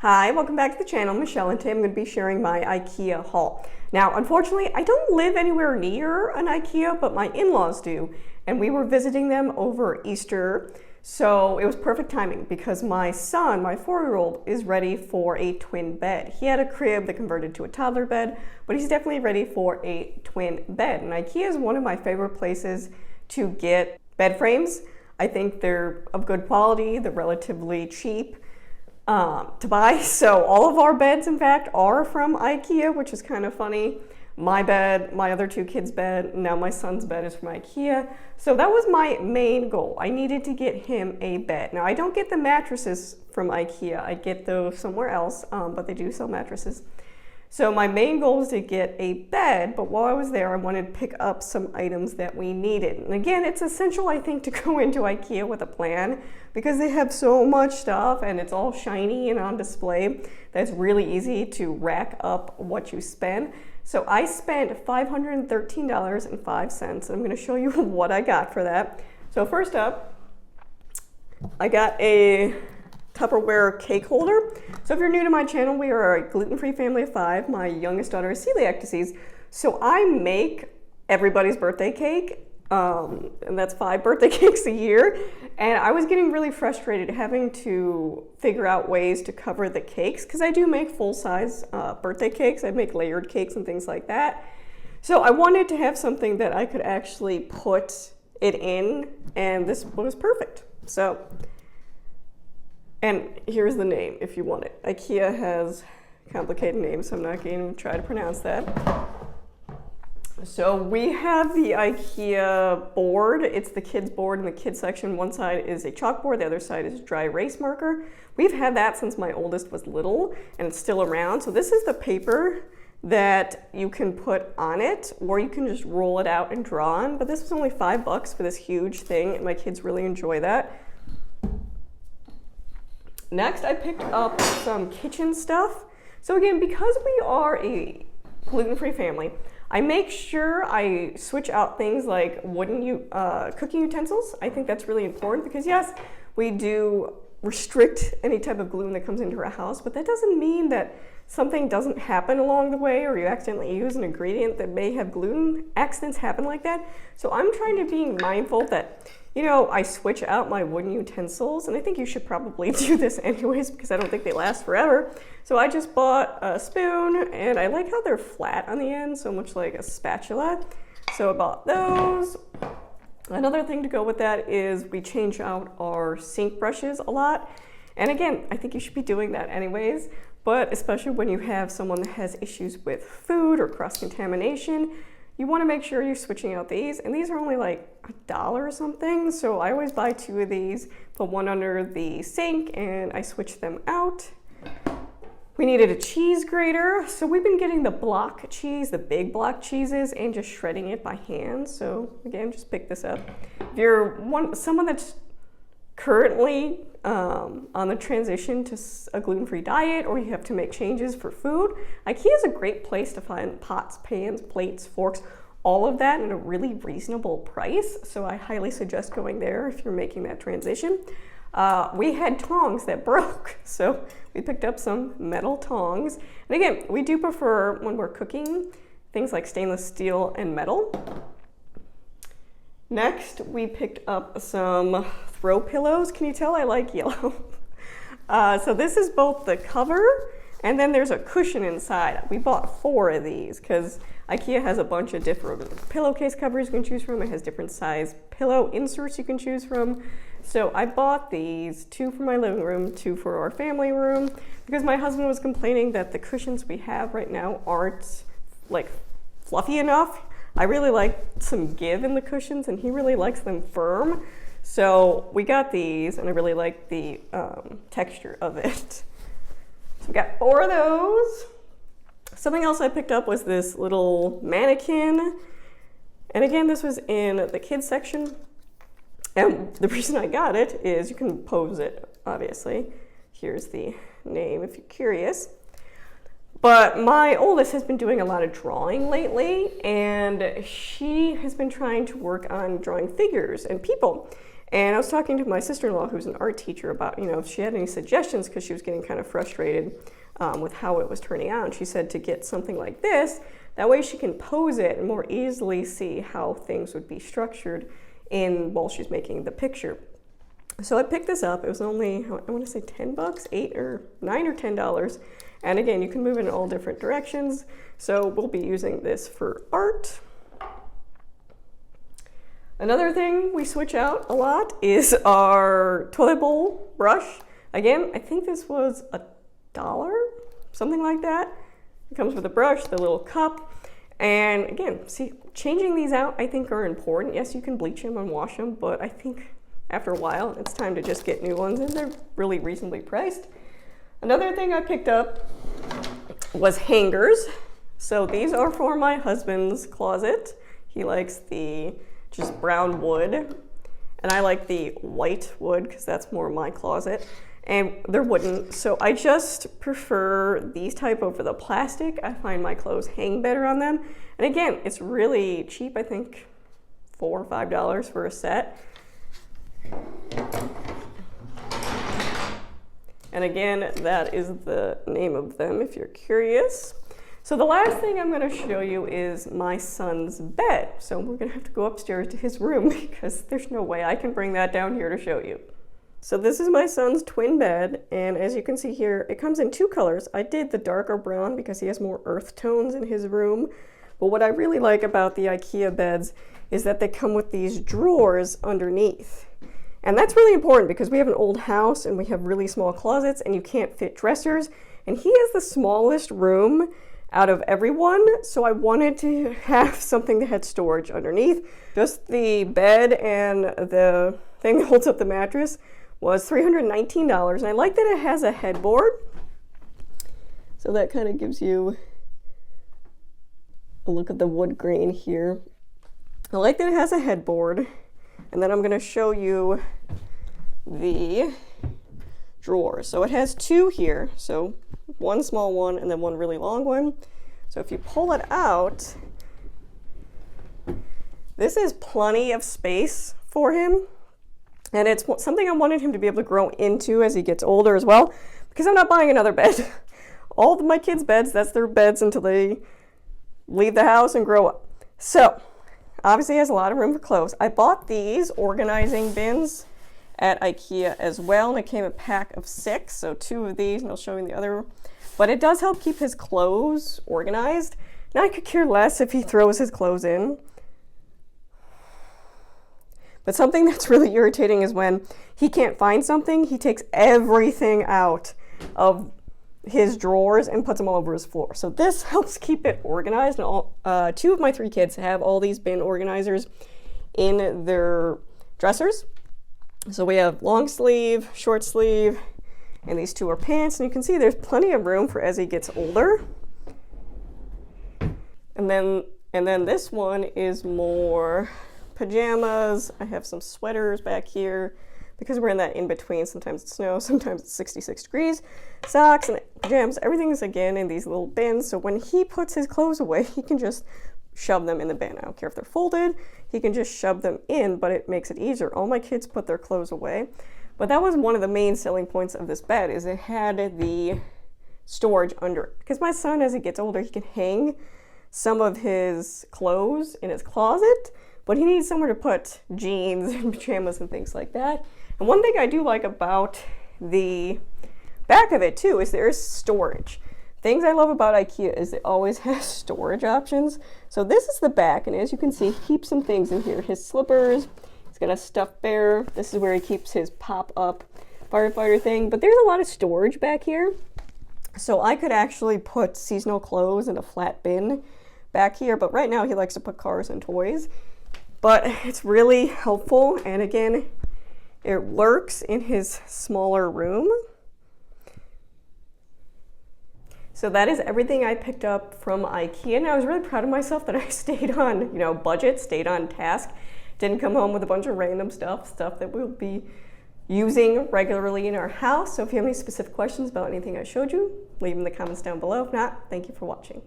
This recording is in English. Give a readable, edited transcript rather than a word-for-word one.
Hi, welcome back to the channel. Michelle, and today I'm going to be sharing my IKEA haul. Now, unfortunately, I don't live anywhere near an IKEA, but my in-laws do, and we were visiting them over Easter, so it was perfect timing because my son, my 4-year-old, is ready for a twin bed. He had a crib that converted to a toddler bed, but he's definitely ready for a twin bed, and IKEA is one of my favorite places to get bed frames. I think they're of good quality, they're relatively cheap to buy. So all of our beds, in fact, are from IKEA, which is kind of funny. My bed, my other 2 kids' bed, now my son's bed is from IKEA. So that was my main goal. I needed to get him a bed. Now, I don't get the mattresses from IKEA. I get those somewhere else, but they do sell mattresses. So my main goal was to get a bed, but while I was there, I wanted to pick up some items that we needed. And again, it's essential, I think, to go into IKEA with a plan because they have so much stuff and it's all shiny and on display that it's really easy to rack up what you spend. So I spent $513.05. I'm going to show you what I got for that. So first up, I got a Tupperware cake holder. So if you're new to my channel, we are a gluten-free family of 5. My youngest daughter is celiac disease. So I make everybody's birthday cake, and that's 5 birthday cakes a year. And I was getting really frustrated having to figure out ways to cover the cakes because I do make full-size birthday cakes. I make layered cakes and things like that. So I wanted to have something that I could actually put it in, and this was perfect. And here's the name if you want it. IKEA has complicated names, so I'm not going to try to pronounce that. So we have the IKEA board. It's the kids board in the kids section. One side is a chalkboard, the other side is dry erase marker. We've had that since my oldest was little, and it's still around. So this is the paper that you can put on it, or you can just roll it out and draw on. But this was only $5 for this huge thing, and my kids really enjoy that. Next, I picked up some kitchen stuff. So again, because we are a gluten-free family, I make sure I switch out things like wooden cooking utensils. I think that's really important because yes, we do restrict any type of gluten that comes into our house, but that doesn't mean that something doesn't happen along the way or you accidentally use an ingredient that may have gluten. Accidents happen like that. So I'm trying to be mindful that, you know, I switch out my wooden utensils, and I think you should probably do this anyways because I don't think they last forever. So I just bought a spoon, and I like how they're flat on the end, so much like a spatula. So I bought those. Another thing to go with that is we change out our sink brushes a lot. And again, I think you should be doing that anyways, but especially when you have someone that has issues with food or cross-contamination, you want to make sure you're switching out these, and these are only like $1 or something. So I always buy 2 of these, put one under the sink, and I switch them out. We needed a cheese grater, so we've been getting the block cheese, the big block cheeses, and just shredding it by hand. So again, just pick this up. If you're someone that's currently on the transition to a gluten-free diet, or you have to make changes for food, IKEA is a great place to find pots, pans, plates, forks, all of that at a really reasonable price. So I highly suggest going there if you're making that transition. We had tongs that broke, so we picked up some metal tongs. And again, we do prefer, when we're cooking, things like stainless steel and metal. Next, we picked up some throw pillows. Can you tell I like yellow? So this is both the cover and then there's a cushion inside. We bought 4 of these because IKEA has a bunch of different pillowcase covers you can choose from. It has different size pillow inserts you can choose from. So I bought these, 2 for my living room, 2 for our family room, because my husband was complaining that the cushions we have right now aren't like fluffy enough. I really like some give in the cushions, and he really likes them firm. So we got these, and I really like the texture of it. So we got 4 of those. Something else I picked up was this little mannequin. And again, this was in the kids section. And the reason I got it is you can pose it, obviously. Here's the name if you're curious. But my oldest has been doing a lot of drawing lately, and she has been trying to work on drawing figures and people. And I was talking to my sister-in-law, who's an art teacher, about, you know, if she had any suggestions, because she was getting kind of frustrated with how it was turning out. And she said to get something like this, that way she can pose it and more easily see how things would be structured while she's making the picture. So I picked this up. It was only, I want to say 10 bucks, $9 or $10. And again, you can move it in all different directions. So we'll be using this for art. Another thing we switch out a lot is our toilet bowl brush. Again, I think this was $1, something like that. It comes with a brush, the little cup. And again, see, changing these out I think are important. Yes, you can bleach them and wash them, but I think after a while it's time to just get new ones, and they're really reasonably priced. Another thing I picked up was hangers. So these are for my husband's closet. He likes the just brown wood, and I like the white wood because that's more my closet, and they're wooden. So I just prefer these type over the plastic. I find my clothes hang better on them. And again, it's really cheap. I think $4 or $5 for a set. And again, that is the name of them if you're curious. So the last thing I'm going to show you is my son's bed. So we're going to have to go upstairs to his room because there's no way I can bring that down here to show you. So this is my son's twin bed, and as you can see here, it comes in two colors. I did the darker brown because he has more earth tones in his room. But what I really like about the IKEA beds is that they come with these drawers underneath. And that's really important because we have an old house and we have really small closets and you can't fit dressers. And he has the smallest room out of everyone, so I wanted to have something that had storage underneath. Just the bed and the thing that holds up the mattress was $319, and I like that it has a headboard. So that kind of gives you a look at the wood grain here. I like that it has a headboard, and then I'm gonna show you the drawers. So it has two here, so one small one and then one really long one. So if you pull it out, this is plenty of space for him. And it's something I wanted him to be able to grow into as he gets older as well, because I'm not buying another bed. All of my kids' beds, that's their beds until they leave the house and grow up. So obviously he has a lot of room for clothes. I bought these organizing bins at IKEA as well, and it came a pack of 6, so 2 of these, and I'll show you the other. But it does help keep his clothes organized. Now I could care less if he throws his clothes in. But something that's really irritating is when he can't find something, he takes everything out of his drawers and puts them all over his floor. So this helps keep it organized. And all, 2 of my 3 kids have all these bin organizers in their dressers. So we have long sleeve, short sleeve, and these 2 are pants. And you can see there's plenty of room for as he gets older. And then this one is more pajamas. I have some sweaters back here because we're in that in-between. Sometimes it snows, sometimes it's 66 degrees. Socks and pajamas, everything is again in these little bins. So when he puts his clothes away, he can just shove them in the bin. I don't care if they're folded, he can just shove them in, but it makes it easier. All my kids put their clothes away. But that was one of the main selling points of this bed, is it had the storage under it. Because my son, as he gets older, he can hang some of his clothes in his closet, but he needs somewhere to put jeans and pajamas and things like that. And one thing I do like about the back of it too is there is storage. Things I love about IKEA is it always has storage options. So this is the back, and as you can see, he keeps some things in here. His slippers, he's got a stuffed bear. This is where he keeps his pop-up firefighter thing. But there's a lot of storage back here. So I could actually put seasonal clothes in a flat bin back here, but right now he likes to put cars and toys. But it's really helpful, and again, it works in his smaller room. So that is everything I picked up from IKEA, and I was really proud of myself that I stayed on, budget, stayed on task, didn't come home with a bunch of random stuff that we'll be using regularly in our house. So if you have any specific questions about anything I showed you, leave them in the comments down below. If not, thank you for watching.